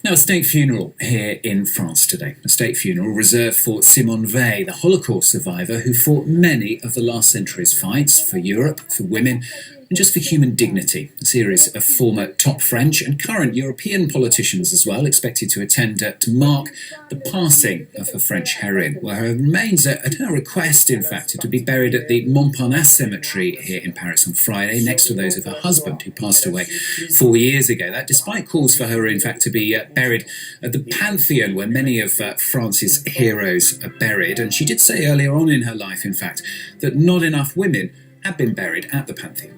Now, a state funeral here in France today. A state funeral reserved for Simone Veil, the Holocaust survivor who fought many of the last century's fights for Europe, for women, and just for human dignity. A series of former top French and current European politicians as well expected to attend to mark the passing of her French heroine, where her remains, at her request, in fact, are to be buried at the Montparnasse cemetery here in Paris on Friday, next to those of her husband, who passed away 4 years ago. That despite calls for her, in fact, to be buried at the Pantheon, where many of France's heroes are buried. And she did say earlier on in her life, in fact, that not enough women had been buried at the Pantheon.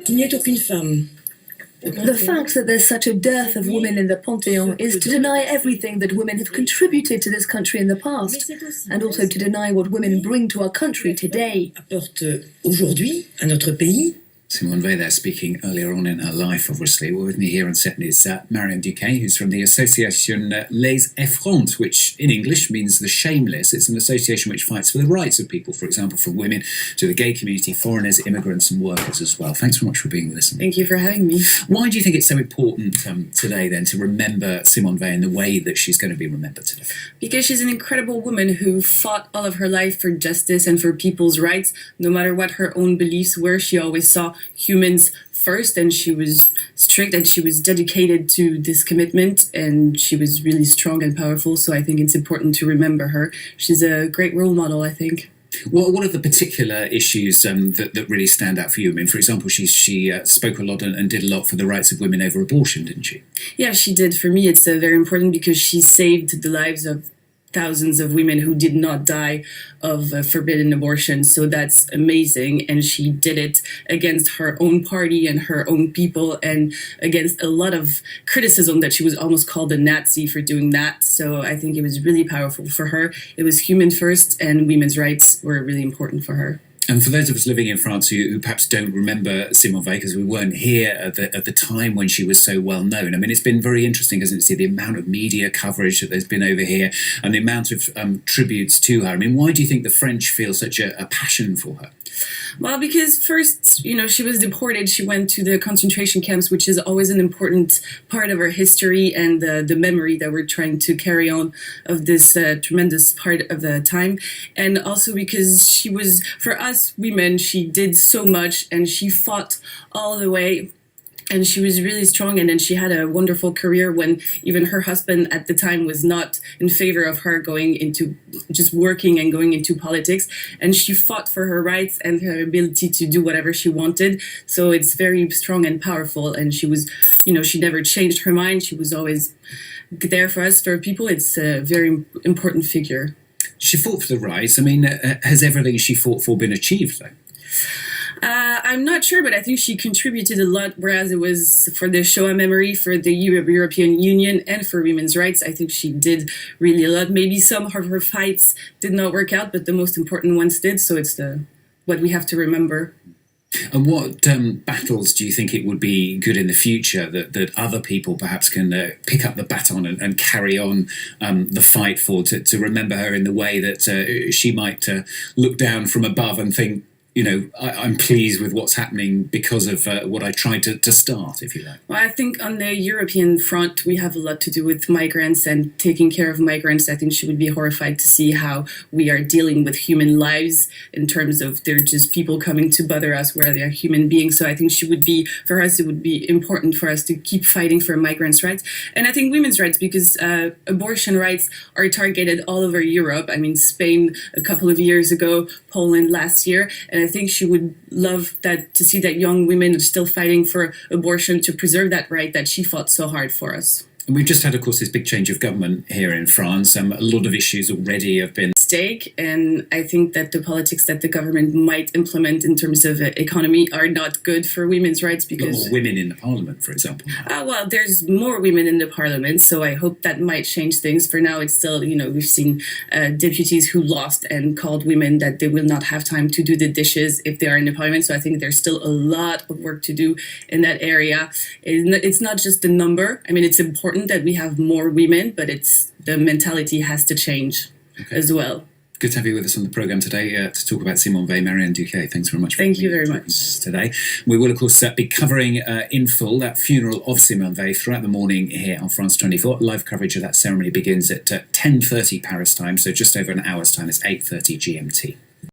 The fact that there's such a dearth of women in the Panthéon is to deny everything that women have contributed to this country in the past, and also to deny what women bring to our country today. Simone Veil there speaking earlier on in her life, obviously. Well, with me here on set is Marion Duquesne, who's from the association Les Effrontés, which in English means the shameless. It's an association which fights for the rights of people, for example, from women to the gay community, foreigners, immigrants and workers as well. Thanks very much for being with us. Thank you for having me. Why do you think it's so important today then to remember Simone Veil in the way that she's going to be remembered today? Because she's an incredible woman who fought all of her life for justice and for people's rights, no matter what her own beliefs were. She always saw humans first, and she was strict and she was dedicated to this commitment, and she was really strong and powerful. So I think it's important to remember her. She's a great role model, I think. What are the particular issues that really stand out for you? I mean, for example, she spoke a lot and did a lot for the rights of women over abortion, didn't she? Yeah, she did. For me, it's very important because she saved the lives of thousands of women who did not die of forbidden abortion. So that's amazing. And she did it against her own party and her own people, and against a lot of criticism that she was almost called a Nazi for doing that. So I think it was really powerful for her. It was human first, and women's rights were really important for her. And for those of us living in France who perhaps don't remember Simone Veil because we weren't here at the time when she was so well known, I mean, it's been very interesting, hasn't it, to see the amount of media coverage that there's been over here and the amount of tributes to her. I mean, why do you think the French feel such a passion for her? Well, because first, she was deported. She went to the concentration camps, which is always an important part of our history and the memory that we're trying to carry on of this tremendous part of the time. And also because she was, for us women, she did so much and she fought all the way. And she was really strong, and then she had a wonderful career when even her husband at the time was not in favor of her going into just working and going into politics. And she fought for her rights and her ability to do whatever she wanted. So it's very strong and powerful. And she was, she never changed her mind. She was always there for us, for people. It's a very important figure. She fought for the rights. I mean, has everything she fought for been achieved, though? I'm not sure, but I think she contributed a lot, whereas it was for the Shoah memory, for the European Union, and for women's rights. I think she did really a lot. Maybe some of her fights did not work out, but the most important ones did, so it's what we have to remember. And what battles do you think it would be good in the future that other people perhaps can pick up the baton and carry on the fight for, to remember her in the way that she might look down from above and think, I'm pleased with what's happening because of what I tried to start, if you like? Well, I think on the European front, we have a lot to do with migrants and taking care of migrants. I think she would be horrified to see how we are dealing with human lives in terms of they're just people coming to bother us where they're human beings. So I think for us, it would be important for us to keep fighting for migrants' rights. And I think women's rights, because abortion rights are targeted all over Europe. I mean, Spain a couple of years ago, Poland last year, and I think she would love to see that young women are still fighting for abortion to preserve that right that she fought so hard for us. And we've just had, of course, this big change of government here in France. A lot of issues already have been stake, and I think that the politics that the government might implement in terms of economy are not good for women's rights, because more women in the parliament, for example. Well, there's more women in the parliament, so I hope that might change things. For now, it's still, we've seen deputies who lost and called women that they will not have time to do the dishes if they are in the parliament. So I think there's still a lot of work to do in that area. It's not just the number. I mean, it's important that we have more women, but the mentality has to change as well. Good to have you with us on the programme today to talk about Simone Veil. Marion Duquesne, thanks very much for Thank you very joining much us today. We will, of course, be covering in full that funeral of Simone Veil throughout the morning here on France 24. Live coverage of that ceremony begins at 10:30 Paris time, so just over an hour's time. It's 8:30 GMT.